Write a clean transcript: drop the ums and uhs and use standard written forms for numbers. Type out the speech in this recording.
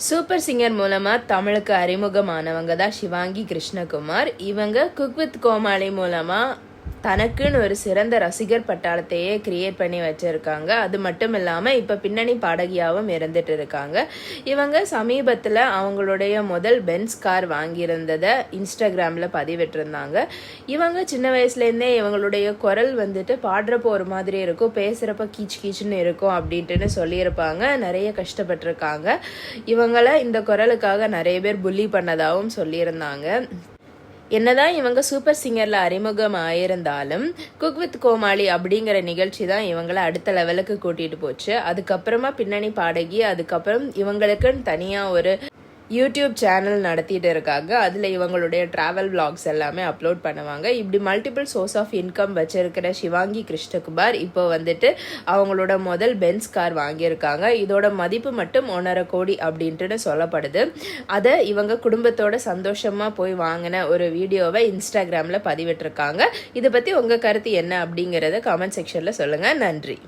Super singer மூலமாக தமிழுக்கு அறிமுகமானவங்க தான் சிவாங்கி கிருஷ்ணகுமார். இவங்க குக் வித் கோமாளி மூலமாக தனக்குன்னு ஒரு சிறந்த ரசிகர் பட்டாளத்தையே கிரியேட் பண்ணி வச்சுருக்காங்க. அது மட்டும் இல்லாமல் இப்போ பின்னணி பாடகியாகவும் இருந்துட்டு இருக்காங்க. இவங்க சமீபத்தில் அவங்களுடைய முதல் பென்ஸ் கார் வாங்கியிருந்ததை இன்ஸ்டாகிராமில் பதிவிட்டிருந்தாங்க. இவங்க சின்ன வயசுலேருந்தே இவங்களுடைய குரல் வந்துட்டு பாடுறப்போ ஒரு மாதிரி இருக்கும், பேசுகிறப்ப கீச் கீச்சுன்னு இருக்கும் அப்படின்ட்டுன்னு சொல்லியிருப்பாங்க. நிறைய கஷ்டப்பட்டிருக்காங்க. இவங்கள இந்த குரலுக்காக நிறைய பேர் புள்ளி பண்ணதாகவும் சொல்லியிருந்தாங்க. என்னதான் இவங்க சூப்பர் சிங்கரில் அறிமுகம் ஆயிருந்தாலும் குக் வித் கோமாளி அப்படிங்கிற நிகழ்ச்சி தான் இவங்களை அடுத்த லெவலுக்கு கூட்டிகிட்டு போச்சு. அதுக்கப்புறமா பின்னணி பாடகி, அதுக்கப்புறம் இவங்களுக்குன்னு தனியாக ஒரு யூடியூப் சேனல் நடத்திட்டு இருக்காங்க. அதில் இவங்களுடைய ட்ராவல் விளாக்ஸ் எல்லாமே அப்லோட் பண்ணுவாங்க. இப்படி மல்டிபிள் சோர்ஸ் ஆஃப் இன்கம் வச்சிருக்கிற சிவாங்கி கிருஷ்ணகுமார் இப்போ வந்துட்டு அவங்களோட முதல் பென்ஸ் கார் வாங்கியிருக்காங்க. இதோட மதிப்பு மட்டும் 1.5 கோடி அப்படின்ட்டு சொல்லப்படுது. அதை இவங்க குடும்பத்தோட சந்தோஷமாக போய் வாங்கின ஒரு வீடியோவை இன்ஸ்டாகிராமில் பதிவிட்டிருக்காங்க. இதை பற்றி உங்கள் கருத்து என்ன அப்படிங்கிறத கமெண்ட் செக்ஷனில் சொல்லுங்கள். நன்றி.